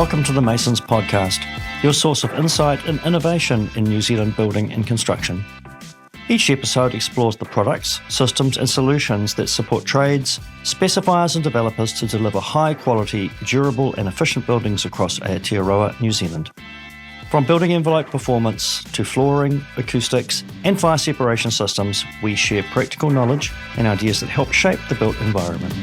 Welcome to the Masons Podcast, your source of insight and innovation in New Zealand building and construction. Each episode explores the products, systems and solutions that support trades, specifiers and developers to deliver high-quality, durable and efficient buildings across Aotearoa, New Zealand. From building envelope performance to flooring, acoustics and fire separation systems, we share practical knowledge and ideas that help shape the built environment.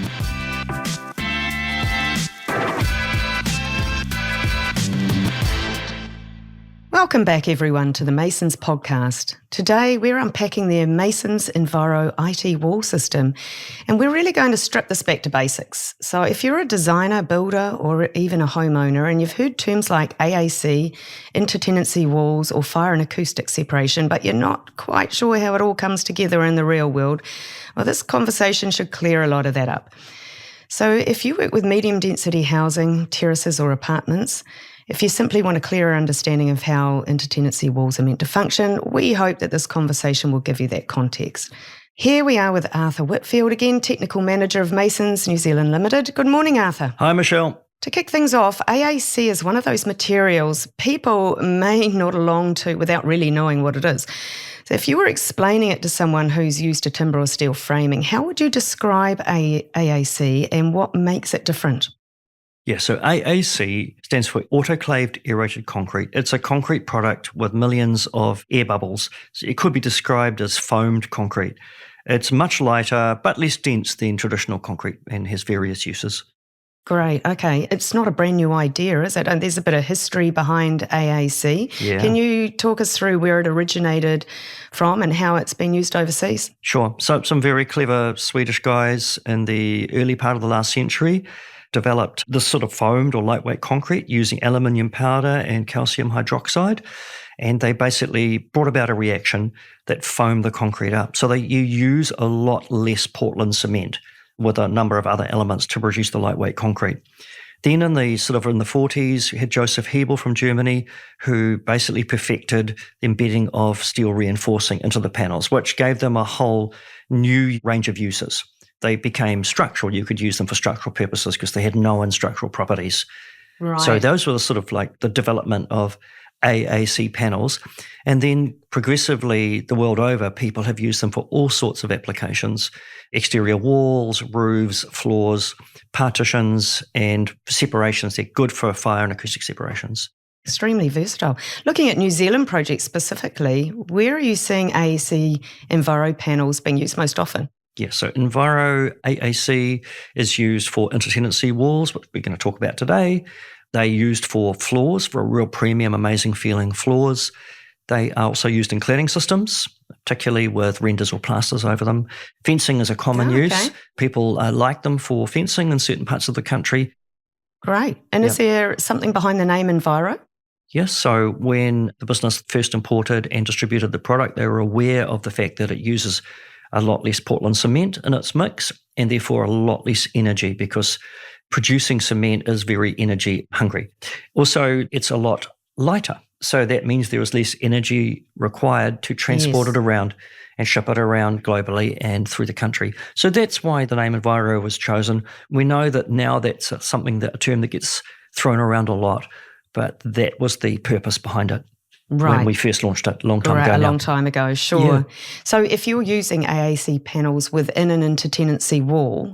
Welcome back, everyone, to the Masons Podcast. Today, we're unpacking the Masons Enviro IT wall system, and we're really going to strip this back to basics. So if you're a designer, builder, or even a homeowner, and you've heard terms like AAC, intertenancy walls, or fire and acoustic separation, but you're not quite sure how it all comes together in the real world, well, this conversation should clear a lot of that up. So if you work with medium-density housing, terraces, or apartments, if you simply want a clearer understanding of how intertenancy walls are meant to function, we hope that this conversation will give you that context. Here we are with Arthur Whitfield again, Technical Manager of Masons New Zealand Limited. Good morning, Arthur. Hi, Michelle. To kick things off, AAC is one of those materials people may nod along to without really knowing what it is. So if you were explaining it to someone who's used to timber or steel framing, how would you describe AAC and what makes it different? Yeah, so AAC stands for autoclaved aerated concrete. It's a concrete product with millions of air bubbles. So it could be described as foamed concrete. It's much lighter but less dense than traditional concrete and has various uses. Great. Okay. It's not a brand new idea, is it? And there's a bit of history behind AAC. Yeah. Can you talk us through where it originated from and how it's been used overseas? Sure. So some very clever Swedish guys in the early part of the last century developed this sort of foamed or lightweight concrete using aluminium powder and calcium hydroxide. And they basically brought about a reaction that foamed the concrete up. So you use a lot less Portland cement with a number of other elements to produce the lightweight concrete. Then in the 40s, you had Joseph Hebel from Germany, who basically perfected the embedding of steel reinforcing into the panels, which gave them a whole new range of uses. They became structural. You could use them for structural purposes because they had known structural properties. Right. So those were the development of AAC panels. And then progressively, the world over, people have used them for all sorts of applications: exterior walls, roofs, floors, partitions, and separations. They're good for fire and acoustic separations. Extremely versatile. Looking at New Zealand projects specifically, where are you seeing AAC Enviro panels being used most often? Yeah, so Enviro AAC is used for intertenancy walls, which we're going to talk about today. They're used for floors, for real premium, amazing feeling floors. They are also used in cladding systems, particularly with renders or plasters over them. Fencing is a common use. People like them for fencing in certain parts of the country. Great. And Is there something behind the name Enviro? Yes, so when the business first imported and distributed the product, they were aware of the fact that it uses a lot less Portland cement in its mix and therefore a lot less energy, because producing cement is very energy hungry. Also, it's a lot lighter. So that means there is less energy required to transport it around and ship it around globally and through the country. So that's why the name Enviro was chosen. We know that now that's a term that gets thrown around a lot, but that was the purpose behind it. Right. When we first launched it a long time ago. A long time ago, sure. Yeah. So if you're using AAC panels within an intertenancy wall,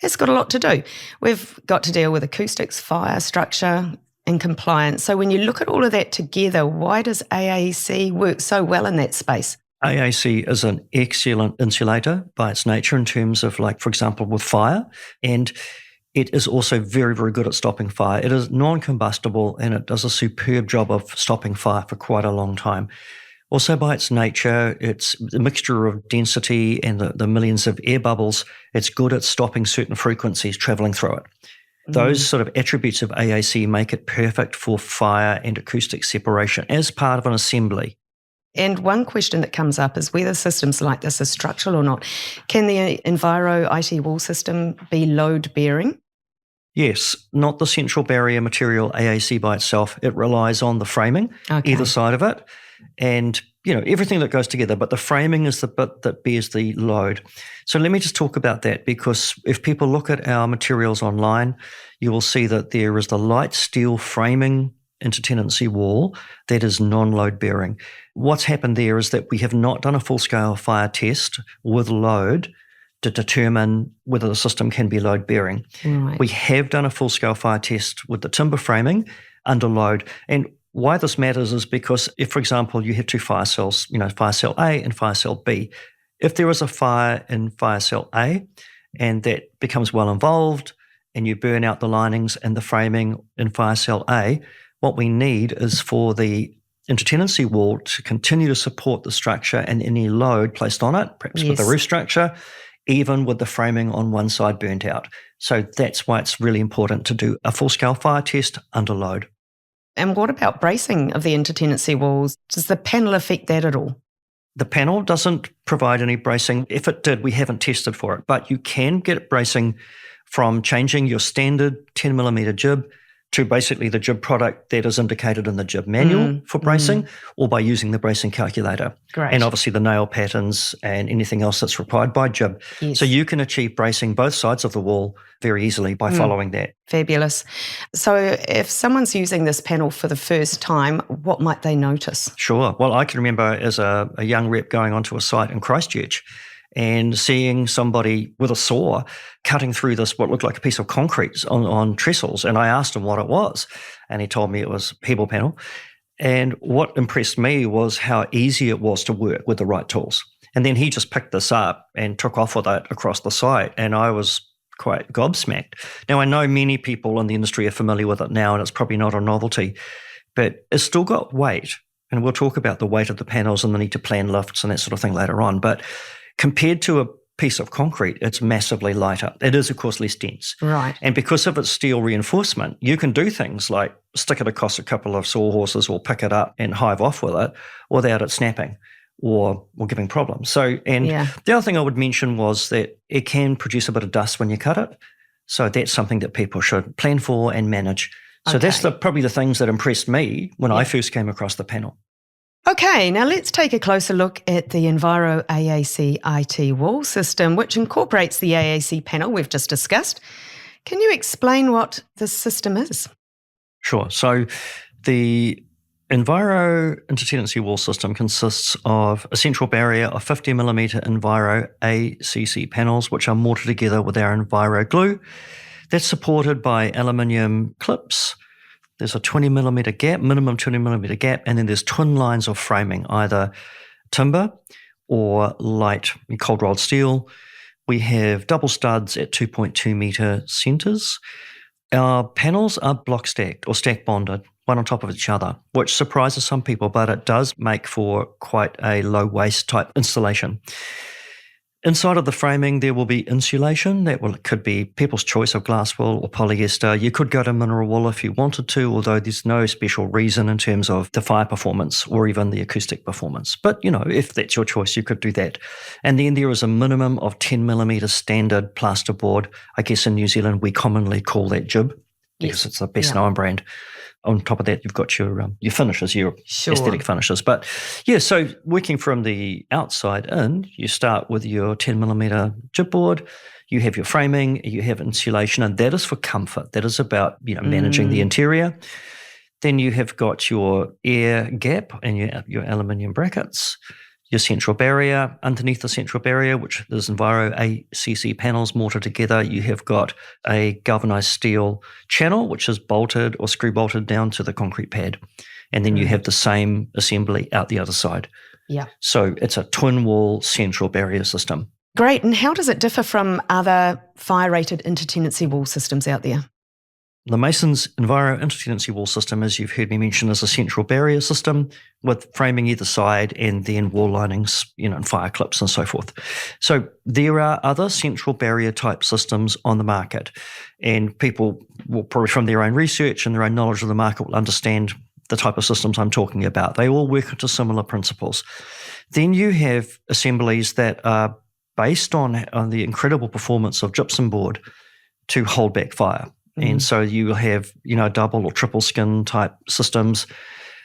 it's got a lot to do. We've got to deal with acoustics, fire, structure and compliance. So when you look at all of that together, why does AAC work so well in that space? AAC is an excellent insulator by its nature in terms of, for example, with fire, and it is also very, very good at stopping fire. It is non-combustible and it does a superb job of stopping fire for quite a long time. Also by its nature, it's the mixture of density and the millions of air bubbles. It's good at stopping certain frequencies travelling through it. Those sort of attributes of AAC make it perfect for fire and acoustic separation as part of an assembly. And one question that comes up is whether systems like this are structural or not. Can the Enviro IT wall system be load-bearing? Yes, not the central barrier material AAC by itself. It relies on the framing, either side of it. And everything that goes together, but the framing is the bit that bears the load. So let me just talk about that, because if people look at our materials online, you will see that there is the light steel framing intertenancy wall that is non-load bearing. What's happened there is that we have not done a full-scale fire test with load to determine whether the system can be load bearing. Right. We have done a full-scale fire test with the timber framing under load. And why this matters is because if, for example, you have two fire cells, fire cell A and fire cell B, if there is a fire in fire cell A and that becomes well involved and you burn out the linings and the framing in fire cell A, what we need is for the intertenancy wall to continue to support the structure and any load placed on it, perhaps with the roof structure, even with the framing on one side burnt out. So that's why it's really important to do a full-scale fire test under load. And what about bracing of the intertenancy walls? Does the panel affect that at all? The panel doesn't provide any bracing. If it did, we haven't tested for it, but you can get bracing from changing your standard 10mm jib to basically the jib product that is indicated in the jib manual for bracing, or by using the bracing calculator. Great. And obviously the nail patterns and anything else that's required by jib. Yes. So you can achieve bracing both sides of the wall very easily by following that. Fabulous. So if someone's using this panel for the first time, what might they notice? Sure. Well, I can remember as a young rep going onto a site in Christchurch and seeing somebody with a saw cutting through this, what looked like a piece of concrete on trestles. And I asked him what it was. And he told me it was pebble panel. And what impressed me was how easy it was to work with the right tools. And then he just picked this up and took off with it across the site. And I was quite gobsmacked. Now, I know many people in the industry are familiar with it now, and it's probably not a novelty, but it's still got weight. And we'll talk about the weight of the panels and the need to plan lifts and that sort of thing later on. But compared to a piece of concrete, it's massively lighter. It is, of course, less dense. Right. And because of its steel reinforcement, you can do things like stick it across a couple of sawhorses or pick it up and hive off with it without it snapping or giving problems. So, and the other thing I would mention was that it can produce a bit of dust when you cut it. So that's something that people should plan for and manage. So that's probably the things that impressed me when I first came across the panel. Okay, now let's take a closer look at the Enviro AAC IT wall system, which incorporates the AAC panel we've just discussed. Can you explain what this system is? Sure. So the Enviro intertenancy wall system consists of a central barrier of 50mm Enviro ACC panels, which are mortared together with our Enviro glue. That's supported by aluminium clips. There's a 20mm gap, minimum 20mm gap, and then there's twin lines of framing, either timber or light cold rolled steel. We have double studs at 2.2 metre centres. Our panels are block stacked or stack bonded, one on top of each other, which surprises some people, but it does make for quite a low waste type installation. Inside of the framing, there will be insulation. It could be people's choice of glass wool or polyester. You could go to mineral wool if you wanted to, although there's no special reason in terms of the fire performance or even the acoustic performance. But, if that's your choice, you could do that. And then there is a minimum of 10mm standard plasterboard. I guess in New Zealand, we commonly call that jib because it's the best known brand. On top of that, you've got your finishes, your aesthetic finishes. But so working from the outside in, you start with your 10mm jib board, you have your framing, you have insulation, and that is for comfort. That is about managing the interior. Then you have got your air gap and your aluminium brackets, your central barrier. Underneath the central barrier, which is Enviro ACC panels mortared together, you have got a galvanized steel channel, which is bolted or screw bolted down to the concrete pad. And then you have the same assembly out the other side. Yeah. So it's a twin wall central barrier system. Great. And how does it differ from other fire-rated intertenancy wall systems out there? The Mason's Enviro intertenancy wall system, as you've heard me mention, is a central barrier system with framing either side and then wall linings, and fire clips and so forth. So there are other central barrier type systems on the market, and people will probably from their own research and their own knowledge of the market will understand the type of systems I'm talking about. They all work to similar principles. Then you have assemblies that are based on the incredible performance of gypsum board to hold back fire. And so you will have, double or triple skin type systems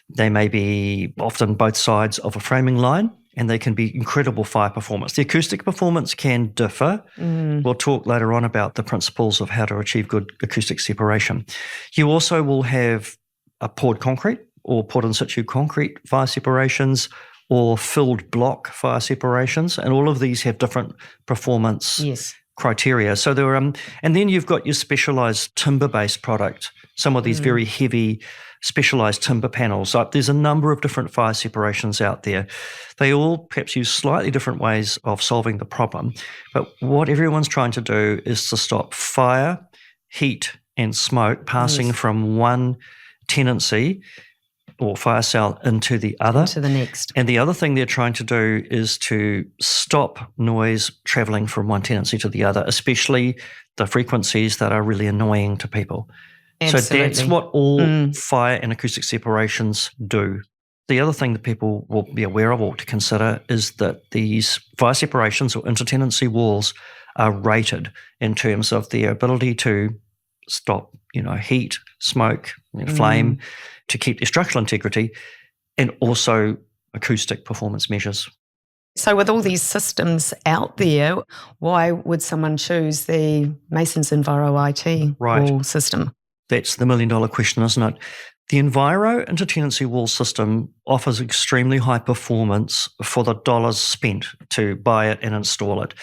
They may be often both sides of a framing line, and they can be incredible fire performance. The acoustic performance can differ. We'll talk later on about the principles of how to achieve good acoustic separation. You also will have a poured concrete or poured in situ concrete fire separations or filled block fire separations, and all of these have different performance criteria. So there are, and then you've got your specialized timber-based product, some of these very heavy specialized timber panels. So there's a number of different fire separations out there. They all perhaps use slightly different ways of solving the problem. But what everyone's trying to do is to stop fire, heat, and smoke passing from one tenancy or fire cell into the other. Into the next. And the other thing they're trying to do is to stop noise traveling from one tenancy to the other, especially the frequencies that are really annoying to people. Absolutely. So that's what all fire and acoustic separations do. The other thing that people will be aware of or to consider is that these fire separations or intertenancy walls are rated in terms of their ability to stop, heat, smoke, flame, to keep their structural integrity, and also acoustic performance measures. So with all these systems out there, why would someone choose the Masons Enviro IT wall system? That's the $1 million question, isn't it? The Enviro intertenancy wall system offers extremely high performance for the dollars spent to buy it and install it.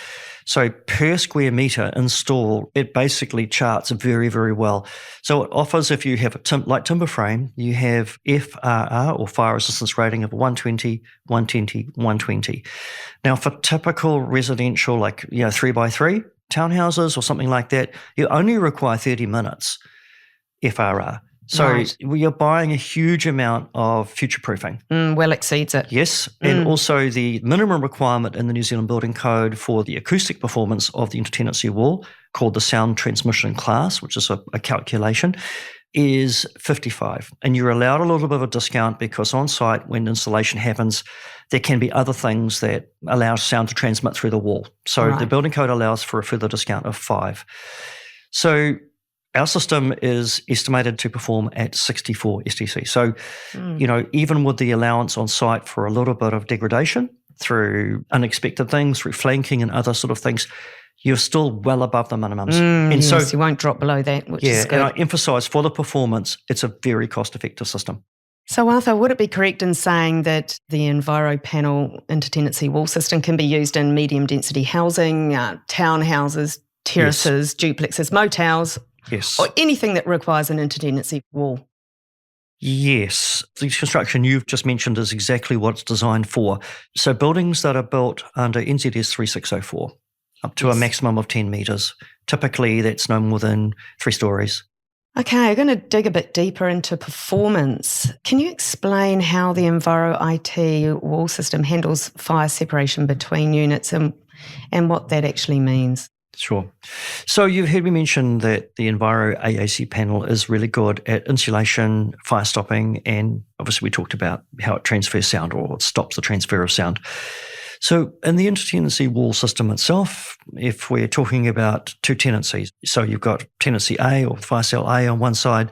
So per square metre install, it basically charts very, very well. So it offers, if you have a light timber frame, you have FRR or fire resistance rating of 120, 120, 120. Now for typical residential, like 3x3 townhouses or something like that, you only require 30 minutes FRR. So you're buying a huge amount of future-proofing. Well exceeds it. Yes, and also the minimum requirement in the New Zealand Building Code for the acoustic performance of the intertenancy wall, called the sound transmission class, which is a calculation, is 55. And you're allowed a little bit of a discount because on site, when installation happens, there can be other things that allow sound to transmit through the wall. So the Building Code allows for a further discount of 5. So our system is estimated to perform at 64 STC. So, even with the allowance on site for a little bit of degradation through unexpected things, through flanking and other sort of things, you're still well above the minimums. So you won't drop below that, which is good. And I emphasise for the performance, it's a very cost-effective system. So Arthur, would it be correct in saying that the Enviro panel intertenancy wall system can be used in medium density housing, townhouses, terraces, duplexes, motels, or anything that requires an intertenancy wall? Yes. The construction you've just mentioned is exactly what it's designed for. So buildings that are built under NZS 3604, up to a maximum of 10 metres. Typically, that's no more than 3 stories. Okay, I'm going to dig a bit deeper into performance. Can you explain how the Enviro IT wall system handles fire separation between units and what that actually means? Sure. So you've heard me mention that the Enviro AAC panel is really good at insulation, fire stopping, and obviously we talked about how it transfers sound or it stops the transfer of sound. So in the intertenancy wall system itself, if we're talking about 2 tenancies, so you've got tenancy A or fire cell A on one side,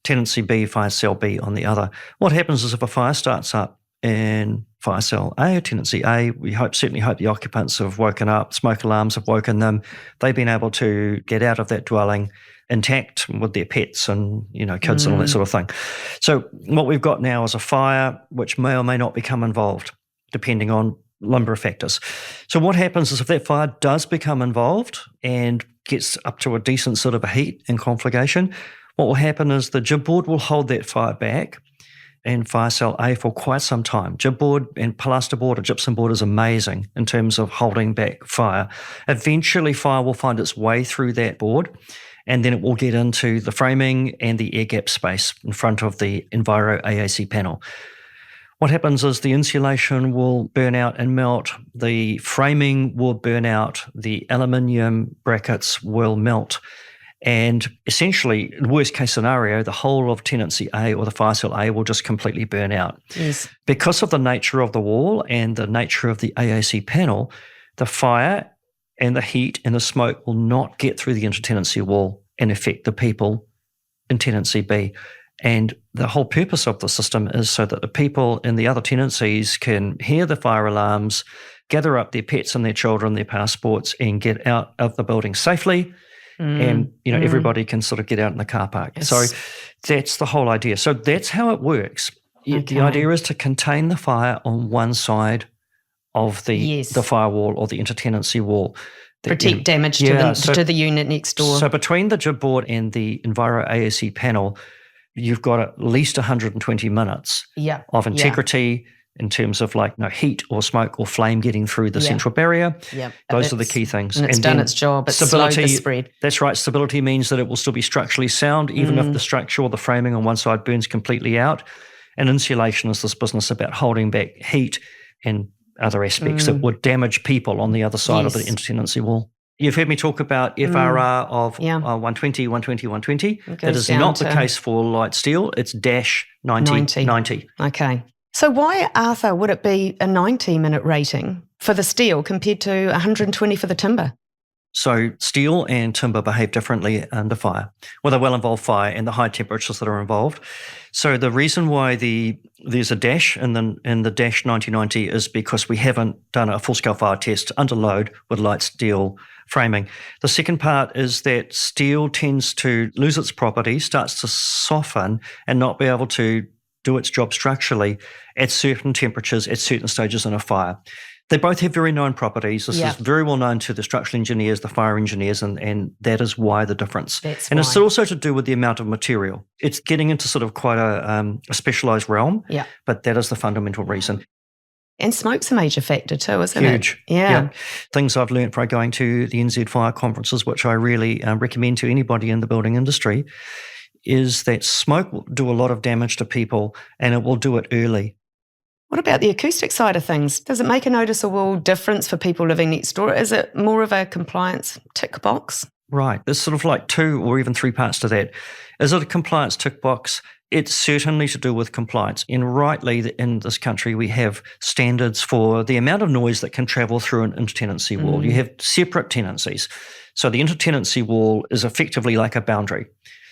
tenancy B, fire cell B on the other. What happens is if a fire starts up in fire cell A or tenancy A, we certainly hope the occupants have woken up, smoke alarms have woken them, they've been able to get out of that dwelling intact with their pets and kids and all that sort of thing. So what we've got now is a fire which may or may not become involved, depending on a number of factors. So what happens is if that fire does become involved and gets up to a decent sort of a heat and conflagration, what will happen is the jib board will hold that fire back in fire cell A for quite some time. Jib board and plasterboard or gypsum board is amazing in terms of holding back fire. Eventually, fire will find its way through that board, and then it will get into the framing and the air gap space in front of the Enviro AAC panel. What happens is the insulation will burn out and melt, the framing will burn out, the aluminium brackets will melt, and essentially, worst case scenario, the whole of tenancy A or the fire cell A will just completely burn out. Yes. Because of the nature of the wall and the nature of the AAC panel, the fire and the heat and the smoke will not get through the intertenancy wall and affect the people in tenancy B. And the whole purpose of the system is so that the people in the other tenancies can hear the fire alarms, gather up their pets and their children, their passports, and get out of the building safely. And, everybody can sort of get out in the car park. Yes. So that's the whole idea. So that's how it works. The idea is to contain the fire on one side of the firewall or the intertenancy wall. Protect damage to the unit next door. So between the jib board and the Enviro AAC panel, you've got at least 120 minutes of integrity in terms of heat or smoke or flame getting through the central barrier. Those are the key things. And it's done its job. It's slowed the spread. That's right. Stability means that it will still be structurally sound, even if the structure or the framing on one side burns completely out. And insulation is this business about holding back heat and other aspects that would damage people on the other side of the intertenancy wall. You've heard me talk about FRR of 120, 120, 120. That is not the case for light steel. It's dash 90, 90. Okay. So why, Arthur, would it be a 90-minute rating for the steel compared to 120 for the timber? So steel and timber behave differently under fire. Well, they will involve fire and the high temperatures that are involved. So the reason why there's a dash in the dash 9090 is because we haven't done a full-scale fire test under load with light steel framing. The second part is that steel tends to lose its properties, starts to soften and not be able to do its job structurally at certain temperatures, at certain stages in a fire. They both have very known properties. This is very well known to the structural engineers, the fire engineers, and that is why the difference. It's also to do with the amount of material. It's getting into sort of quite a specialised realm, but that is the fundamental reason. And smoke's a major factor too, isn't it? Huge. Yeah. Things I've learned by going to the NZ fire conferences, which I really recommend to anybody in the building industry, is that smoke will do a lot of damage to people and it will do it early. What about the acoustic side of things? Does it make a noticeable difference for people living next door? Is it more of a compliance tick box? Right. There's sort of like 2 or even 3 parts to that. Is it a compliance tick box? It's certainly to do with compliance. And rightly, in this country, we have standards for the amount of noise that can travel through an intertenancy wall. You have separate tenancies. So the intertenancy wall is effectively like a boundary.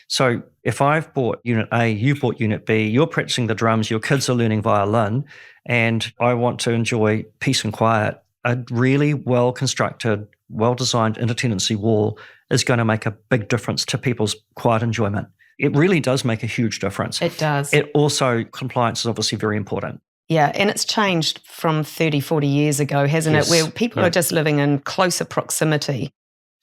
So if I've bought Unit A, you bought Unit B, you're practicing the drums, your kids are learning violin, and I want to enjoy peace and quiet, a really well-constructed, well-designed intertenancy wall is going to make a big difference to people's quiet enjoyment. It really does make a huge difference. It does. It also, compliance is obviously very important. Yeah, and it's changed from 30, 40 years ago, hasn't it, where people are just living in closer proximity.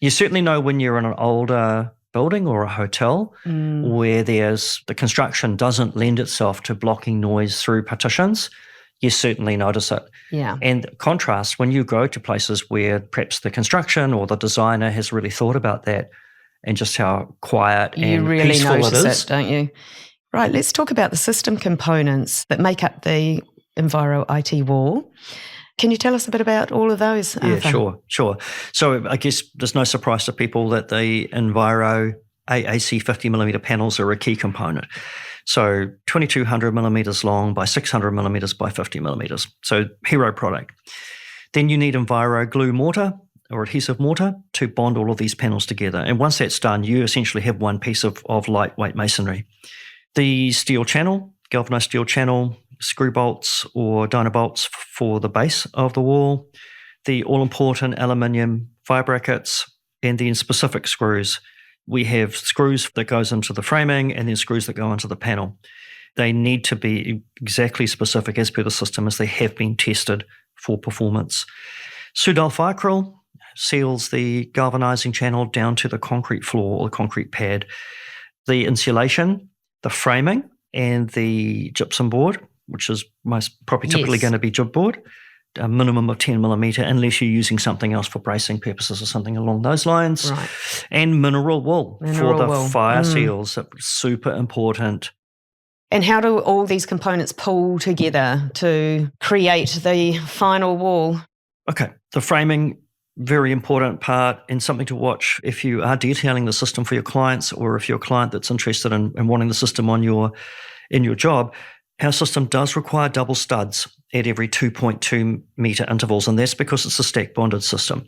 You certainly know when you're in an older building or a hotel where the construction doesn't lend itself to blocking noise through partitions, you certainly notice it. Yeah. And contrast, when you go to places where perhaps the construction or the designer has really thought about that and just how quiet and really peaceful it is. Don't you? Right, let's talk about the system components that make up the Enviro IT wall. Can you tell us a bit about all of those, Arthur? Yeah, sure. So I guess there's no surprise to people that the Enviro AAC 50mm panels are a key component. So 2200 millimetres long by 600 millimetres by 50 millimetres. So hero product. Then you need Enviro glue mortar or adhesive mortar to bond all of these panels together. And once that's done, you essentially have one piece of lightweight masonry. The steel channel, galvanised steel channel, screw bolts or donor bolts for the base of the wall, the all-important aluminium fire brackets, and then specific screws. We have screws that goes into the framing and then screws that go into the panel. They need to be exactly specific as per the system as they have been tested for performance. Sudal firecrol seals the galvanizing channel down to the concrete floor or the concrete pad. The insulation, the framing, and the gypsum board, which is typically going to be jib board, a minimum of 10 millimetre, unless you're using something else for bracing purposes or something along those lines. Right. And mineral wool for the fire seals, super important. And how do all these components pull together to create the final wall? Okay, the framing, very important part and something to watch if you are detailing the system for your clients or if you're a client that's interested in wanting the system in your job. Our system does require double studs at every 2.2 metre intervals, and that's because it's a stack bonded system.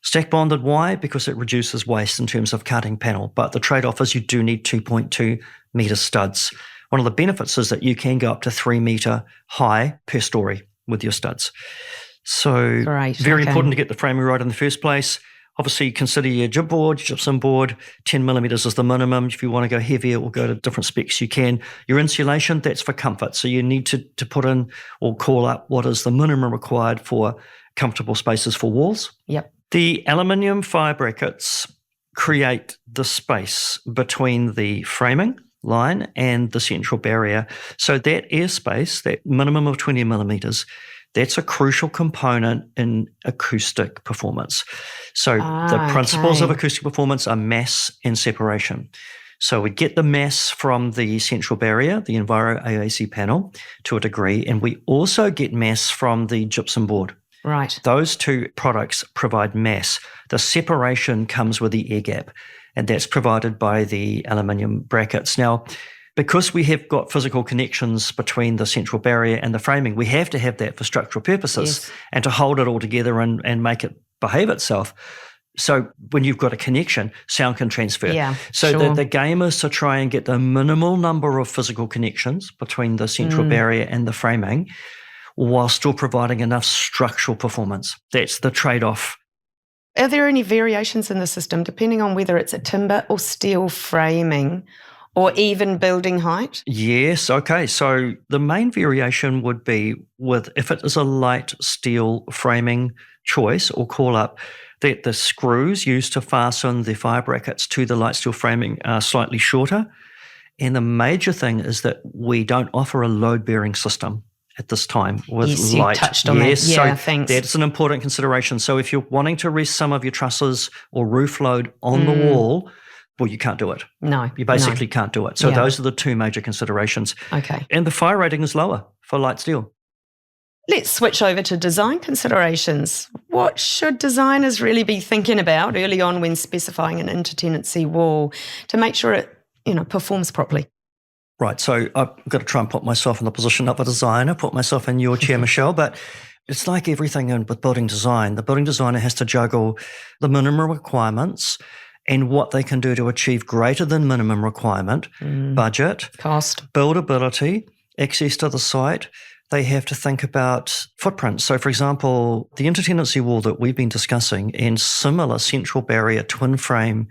Stack bonded, why? Because it reduces waste in terms of cutting panel, but the trade-off is you do need 2.2 metre studs. One of the benefits is that you can go up to 3 metre high per story with your studs. So very important to get the framing right in the first place. Obviously, consider your jib board, your gypsum board. 10 millimetres is the minimum. If you want to go heavier or go to different specs, you can. Your insulation, that's for comfort. So you need to put in or call up what is the minimum required for comfortable spaces for walls. Yep. The aluminium fire brackets create the space between the framing line and the central barrier. So that airspace, that minimum of 20 millimetres, that's a crucial component in acoustic performance. So the principles of acoustic performance are mass and separation. So we get the mass from the central barrier, the Enviro AAC panel, to a degree, and we also get mass from the gypsum board. Right. Those two products provide mass. The separation comes with the air gap, and that's provided by the aluminium brackets. Now, because we have got physical connections between the central barrier and the framing, we have to have that for structural purposes and to hold it all together and make it behave itself. So when you've got a connection, sound can transfer. Yeah, so the game is to try and get the minimal number of physical connections between the central barrier and the framing while still providing enough structural performance. That's the trade-off. Are there any variations in the system depending on whether it's a timber or steel framing or even building height? Yes. Okay. So the main variation would be if it is a light steel framing choice or call up, that the screws used to fasten the fire brackets to the light steel framing are slightly shorter. And the major thing is that we don't offer a load-bearing system at this time with light. You touched on that. Yeah, thanks. That's an important consideration. So if you're wanting to rest some of your trusses or roof load on the wall, well, you can't do it. No. You basically can't do it. So those are the two major considerations. Okay. And the fire rating is lower for light steel. Let's switch over to design considerations. What should designers really be thinking about early on when specifying an intertenancy wall to make sure it, performs properly? Right. So I've got to try and put myself in the position of a designer, put myself in your chair, Michelle, but it's like everything with building design. The building designer has to juggle the minimum requirements and what they can do to achieve greater than minimum requirement, budget, cost, buildability, access to the site. They have to think about footprint. So, for example, the intertenancy wall that we've been discussing and similar central barrier twin frame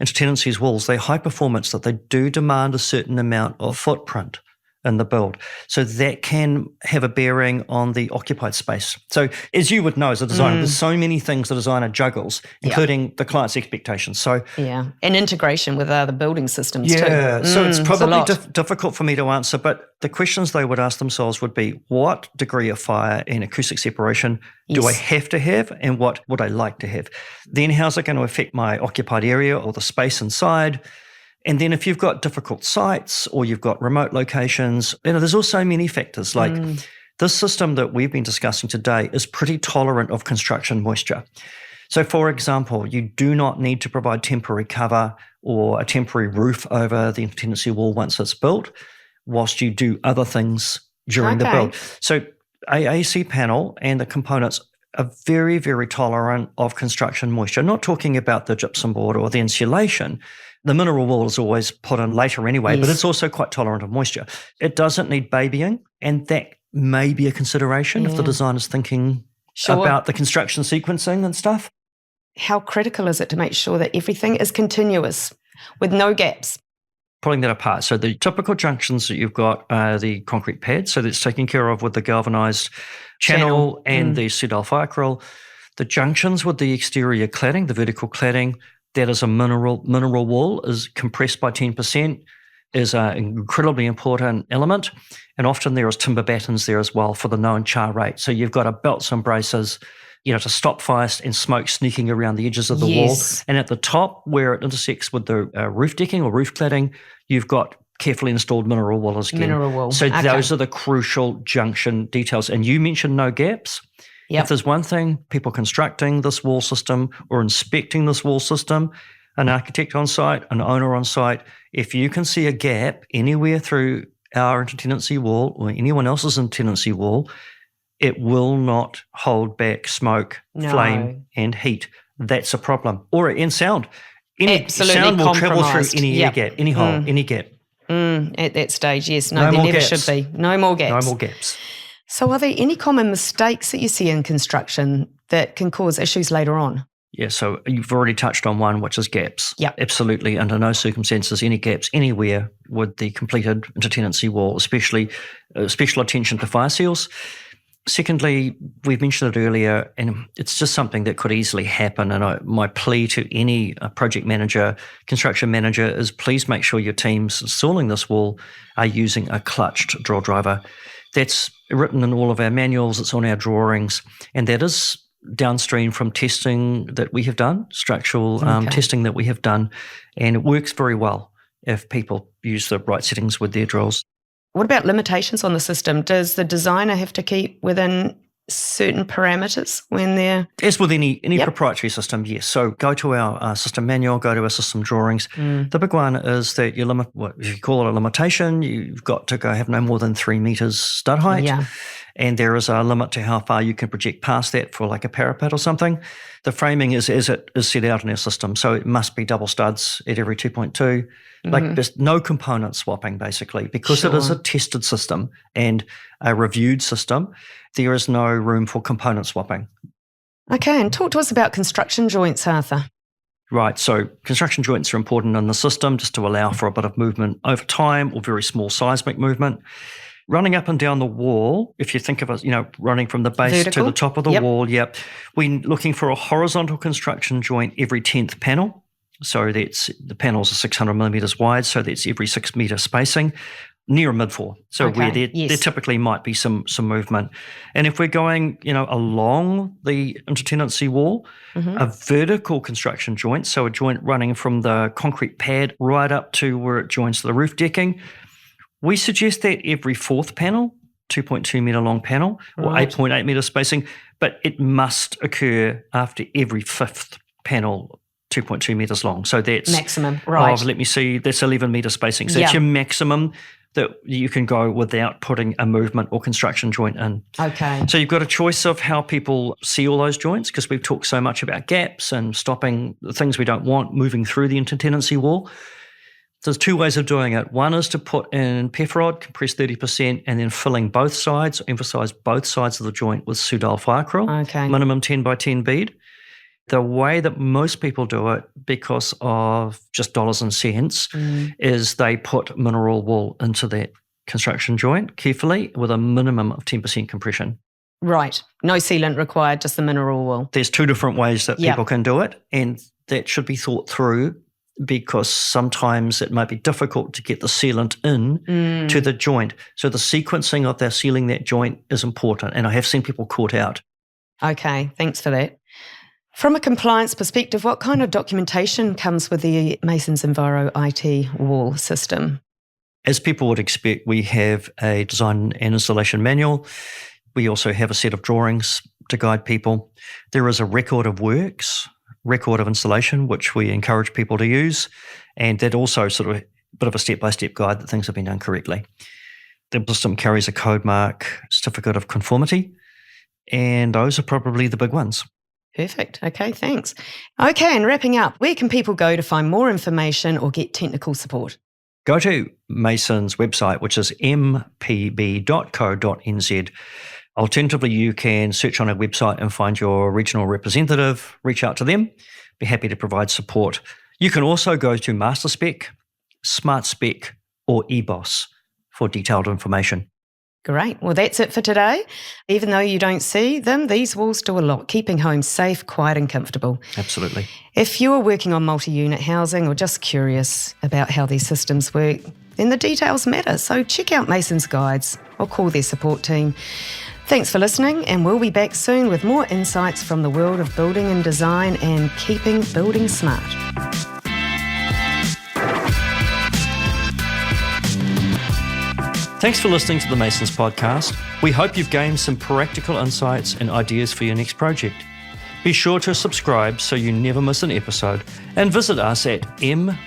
intertenancies walls, they're high performance, that they do demand a certain amount of footprint in the build. So that can have a bearing on the occupied space. So as you would know as a designer, there's so many things the designer juggles, including the client's expectations. So and integration with other building systems too. So it's probably difficult for me to answer, but the questions they would ask themselves would be, what degree of fire and acoustic separation do I have to have, and what would I like to have? Then how's it going to affect my occupied area or the space inside? And then if you've got difficult sites or you've got remote locations, there's also many factors. Like this system that we've been discussing today is pretty tolerant of construction moisture. So for example, you do not need to provide temporary cover or a temporary roof over the intertenancy wall once it's built, whilst you do other things during the build. So AAC panel and the components are very, very tolerant of construction moisture. I'm not talking about the gypsum board or the insulation. The mineral wool is always put in later anyway, but it's also quite tolerant of moisture. It doesn't need babying, and that may be a consideration if the designer's thinking about the construction sequencing and stuff. How critical is it to make sure that everything is continuous with no gaps? Pulling that apart. So the typical junctions that you've got are the concrete pad, so that's taken care of with the galvanised channel and the Cedal fiacryl. The junctions with the exterior cladding, the vertical cladding, that is a mineral wall, is compressed by 10%, is an incredibly important element. And often there is timber battens there as well for the known char rate. So you've got a belts and braces, to stop fire and smoke sneaking around the edges of the wall. And at the top where it intersects with the roof decking or roof cladding, you've got carefully installed mineral wool again. Mineral wool. So those are the crucial junction details. And you mentioned no gaps. If there's one thing, people constructing this wall system or inspecting this wall system, an architect on site, an owner on site, if you can see a gap anywhere through our intertenancy wall or anyone else's intertenancy wall, it will not hold back smoke, flame, and heat. That's a problem. Or in sound. Any Absolutely sound will travel through compromised. any air gap, any hole, any gap. At that stage, yes. No, No there more never gaps. should be. No more gaps. No more gaps. So are there any common mistakes that you see in construction that can cause issues later on? Yeah, so you've already touched on one, which is gaps. Yep. Absolutely. Under no circumstances, any gaps anywhere with the completed intertenancy wall, especially special attention to fire seals. Secondly, we've mentioned it earlier, and it's just something that could easily happen. And my plea to any project manager, construction manager is please make sure your teams installing this wall are using a clutched drill driver. That's written in all of our manuals, it's on our drawings, and that is downstream from testing that we have done, structural testing that we have done, and it works very well if people use the right settings with their drills. What about limitations on the system? Does the designer have to keep within certain parameters when they're... As with any proprietary system, yes. So go to our system manual, go to our system drawings. The big one is that you limit, if you call it a limitation, you've got to go have no more than 3 meters stud height. Yeah. And there is a limit to how far you can project past that for like a parapet or something. The framing is as it is set out in our system. So it must be double studs at every 2.2. Like there's no component swapping basically because it is a tested system and a reviewed system. There is no room for component swapping. Okay, and talk to us about construction joints, Arthur. Right, so construction joints are important in the system just to allow for a bit of movement over time or very small seismic movement. Running up and down the wall, if you think of it, running from the base to the top of the wall, we're looking for a horizontal construction joint every 10th panel. So that's the panels are 600 millimetres wide, so that's every 6 metre spacing, near a mid-floor. So where there typically might be some movement. And if we're going, along the intertenancy wall, a vertical construction joint, so a joint running from the concrete pad right up to where it joins the roof decking, we suggest that every 4th panel, 2.2 metre long panel, or 8.8 metre spacing, but it must occur after every 5th panel, 2.2 metres long. So that's maximum, right? Let me see, that's 11 metre spacing. So that's your maximum that you can go without putting a movement or construction joint in. Okay. So you've got a choice of how people see all those joints because we've talked so much about gaps and stopping the things we don't want moving through the intertenancy wall. There's 2 ways of doing it. One is to put in PEF compress 30%, and then filling both sides, emphasise both sides of the joint with Sudal firecryle, minimum 10 by 10 bead. The way that most people do it, because of just dollars and cents, is they put mineral wool into that construction joint carefully with a minimum of 10% compression. Right. No sealant required, just the mineral wool. There's 2 different ways that people can do it, and that should be thought through because sometimes it might be difficult to get the sealant in to the joint. So the sequencing of sealing that joint is important, and I have seen people caught out. Okay, thanks for that. From a compliance perspective, what kind of documentation comes with the Masons Enviro IT wall system? As people would expect, we have a design and installation manual. We also have a set of drawings to guide people. There is a record of works, record of installation, which we encourage people to use, and that also sort of a bit of a step-by-step guide that things have been done correctly. The system carries a code mark, certificate of conformity, and those are probably the big ones. Perfect. Okay, thanks. Okay, and wrapping up, where can people go to find more information or get technical support? Go to Mason's website, which is mpb.co.nz. Alternatively, you can search on our website and find your regional representative, reach out to them, be happy to provide support. You can also go to MasterSpec, SmartSpec, or EBOS for detailed information. Great. Well, that's it for today. Even though you don't see them, these walls do a lot, keeping homes safe, quiet and comfortable. Absolutely. If you are working on multi-unit housing or just curious about how these systems work, then the details matter. So check out Mason's guides or call their support team. Thanks for listening, and we'll be back soon with more insights from the world of building and design and keeping buildings smart. Thanks for listening to the Masons podcast. We hope you've gained some practical insights and ideas for your next project. Be sure to subscribe so you never miss an episode, and visit us at mpb.co.nz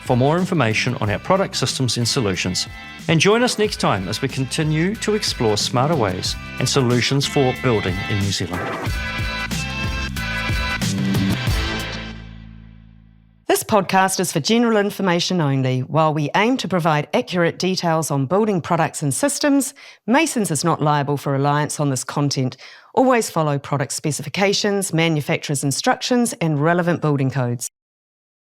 for more information on our product, systems and solutions. And join us next time as we continue to explore smarter ways and solutions for building in New Zealand. This podcast is for general information only. While we aim to provide accurate details on building products and systems, Masons is not liable for reliance on this content. Always follow product specifications, manufacturer's instructions, and relevant building codes.